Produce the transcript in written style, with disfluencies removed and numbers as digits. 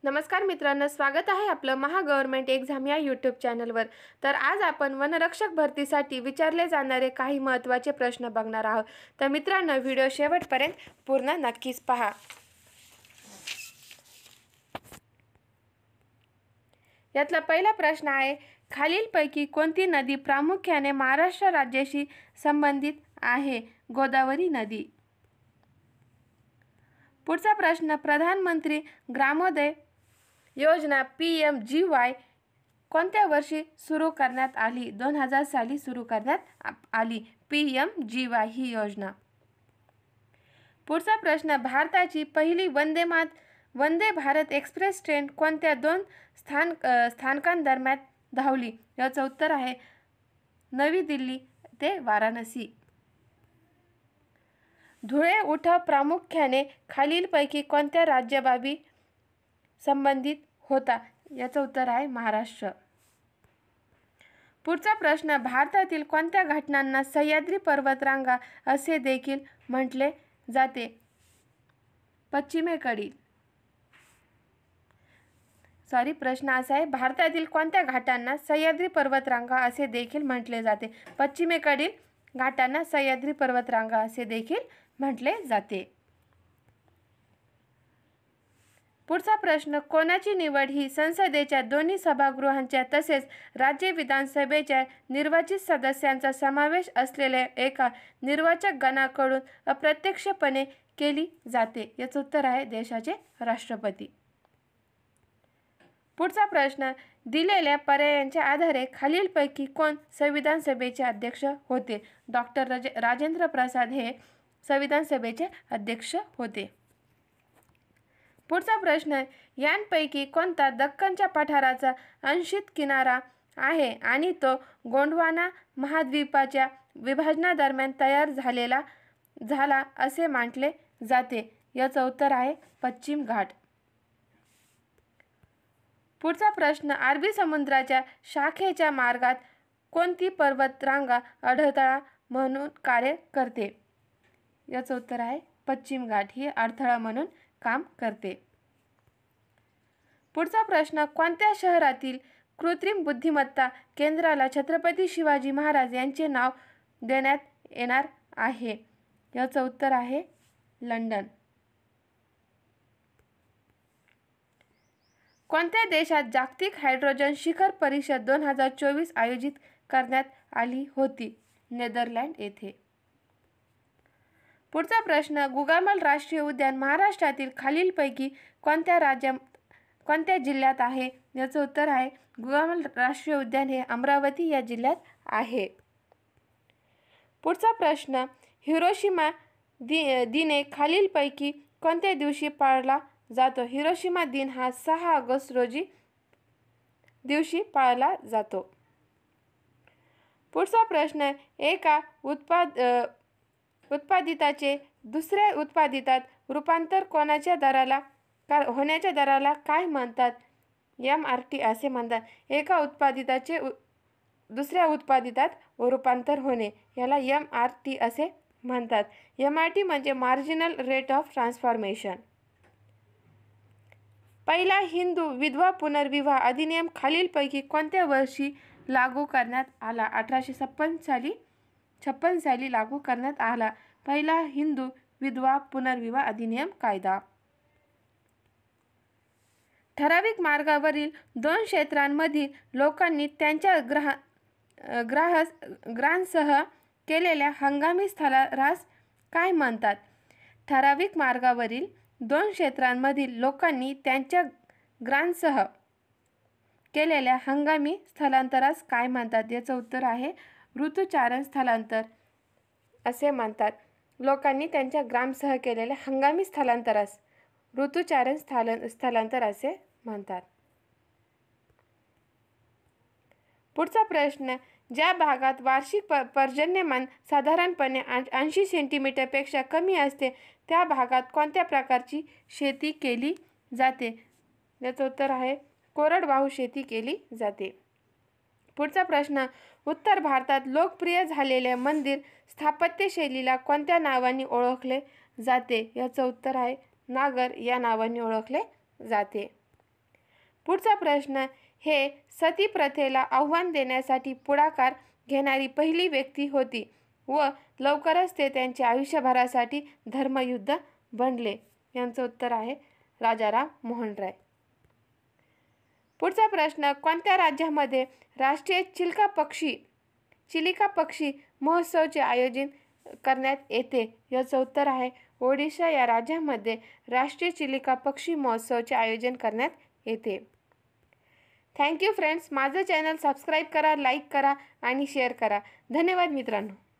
नमस्कार मित्रांनो, स्वागत आहे आपलं महा गव्हर्नमेंट एक्झाम या यूट्यूब चॅनलवर। तर आज आपण वनरक्षक भरतीसाठी विचारले जाणारे काही महत्त्वाचे प्रश्न बघणार आहोत। तर मित्रांनो, व्हिडिओ शेवटपर्यंत पूर्ण नक्कीच पहा। यातला पहिला प्रश्न आहे, खालीलपैकी कोणती नदी प्रामुख्याने महाराष्ट्र राज्याशी संबंधित आहे? गोदावरी नदी। पुढचा प्रश्न, प्रधानमंत्री ग्रामोदय योजना PMGY कोणत्या वर्षी सुरू करण्यात आली? 2000 साली सुरू करण्यात आली PMGY ही योजना। पुढचा प्रश्न, भारताची पहिली वंदे भारत एक्सप्रेस ट्रेन कोणत्या दोन स्थानकांदरम्यान धावली? याचं उत्तर आहे नवी दिल्ली ते वाराणसी। धुळे उठाव प्रामुख्याने खालीलपैकी कोणत्या राज्याबाबी संबंधित होता? याचं उत्तर आहे महाराष्ट्र। पुढचा प्रश्न, भारतातील कोणत्या घटनांना सह्याद्री पर्वतरांगा असे देखील म्हटले जाते? प्रश्न असा आहे, भारतातील कोणत्या घाटांना सह्याद्री पर्वतरांगा असे देखील म्हटले जाते? पश्चिमेकडील घाटांना सह्याद्री पर्वतरांगा असे देखील म्हटले जाते। पुढचा प्रश्न, कोणाची निवड ही संसदेच्या दोन्ही सभागृहांच्या तसेच राज्य विधानसभेच्या निर्वाचित सदस्यांचा समावेश असलेल्या एका निर्वाचक गणाकडून अप्रत्यक्षपणे केली जाते? याचं उत्तर आहे देशाचे राष्ट्रपती। पुढचा प्रश्न, दिलेल्या पर्यायांच्या आधारे खालीलपैकी कोण संविधान सभेचे अध्यक्ष होते? डॉक्टर राजेंद्र प्रसाद हे संविधान सभेचे अध्यक्ष होते। पुढचा प्रश्न, यांपैकी कोणता दक्खनच्या पठाराचा अंशित किनारा आहे आणि तो गोंडवाना महाद्वीपाच्या विभाजनादरम्यान तयार झाला असे मानले जाते? याचं उत्तर आहे पश्चिम घाट। पुढचा प्रश्न, अरबी समुद्राच्या शाखेच्या मार्गात कोणती पर्वतरांगा अडथळा म्हणून कार्य करते? याचं उत्तर आहे पश्चिम घाट ही अडथळा म्हणून काम करते। पुढचा प्रश्न, कोणत्या शहरातील कृत्रिम बुद्धिमत्ता केंद्राला छत्रपती शिवाजी महाराज यांचे नाव देण्यात येणार आहे? याचं उत्तर आहे लंडन। कोणत्या देशात जागतिक हायड्रोजन शिखर परिषद 2024 आयोजित करण्यात आली होती? नेदरलँड येथे। पुढचा प्रश्न, गुगामल राष्ट्रीय उद्यान महाराष्ट्रातील खालीलपैकी कोणत्या जिल्ह्यात आहे? याचं उत्तर आहे गुगामल राष्ट्रीय उद्यान हे अमरावती या जिल्ह्यात आहे। पुढचा प्रश्न, हिरोशिमा दिने खालीलपैकी कोणत्या दिवशी पाळला जातो? हिरोशिमा दिन हा 6 ऑगस्ट रोजी दिवशी पाळला जातो। पुढचा प्रश्न, एका उत्पादिताचे दुसऱ्या उत्पादितात रूपांतर होण्याच्या दराला काय म्हणतात? MRT असे म्हणतात। एका उत्पादिताचे दुसऱ्या उत्पादितात रूपांतर होणे याला MRT असे म्हणतात। MRT म्हणजे मार्जिनल रेट ऑफ ट्रान्सफॉर्मेशन। पहिला हिंदू विधवा पुनर्विवाह अधिनियम खालीलपैकी कोणत्या वर्षी लागू करण्यात आला? 1856 साली लागू करण्यात आला पहिला हिंदू विधवा पुनर्विवाह अधिनियम कायदा। ठराविक मार्गावरील दोन क्षेत्रांमधील लोकांनी त्यांच्या घरांसह केलेल्या हंगामी स्थलांतरास काय म्हणतात? ठराविक मार्गावरील दोन क्षेत्रांमधील लोकांनी त्यांच्या घरांसह केलेल्या हंगामी स्थलांतरास काय म्हणतात? याचं उत्तर आहे ऋतुचारण स्थलांतर असे म्हणतात। लोकांनी त्यांच्या ग्रामसह केलेल्या हंगामी स्थलांतरास ऋतुचारण स्थलांतर असे म्हणतात। पुढचा प्रश्न, ज्या भागात वार्षिक पर्जन्यमान साधारणपणे 80 सेंटीमीटरपेक्षा कमी असते त्या भागात कोणत्या प्रकारची शेती केली जाते? याचं उत्तर आहे कोरडवाहू शेती केली जाते। पुढचा प्रश्न, उत्तर भारतात लोकप्रिय झालेल्या मंदिर स्थापत्यशैलीला कोणत्या नावाने ओळखले जाते? याचं उत्तर आहे नागर या नावाने ओळखले जाते। पुढचा प्रश्न, हे सती प्रथेला आव्हान देण्यासाठी पुढाकार घेणारी पहिली व्यक्ती होती व लवकरच ते त्यांच्या आयुष्यभरासाठी धर्मयुद्ध बनले. यांचं उत्तर आहे राजाराम मोहन राय. पुढचा प्रश्न, कोणत्या राज्यामध्ये राष्ट्रीय चिलिका पक्षी महोत्सवाचे आयोजन करण्यात येते? याचं उत्तर आहे ओडिशा या राज्यामध्ये राष्ट्रीय चिलिका पक्षी महोत्सवाचे आयोजन करण्यात येते. Thank you friends. माझं चॅनल सबस्क्राईब करा, लाईक करा आणि शेअर करा. धन्यवाद मित्रांनो.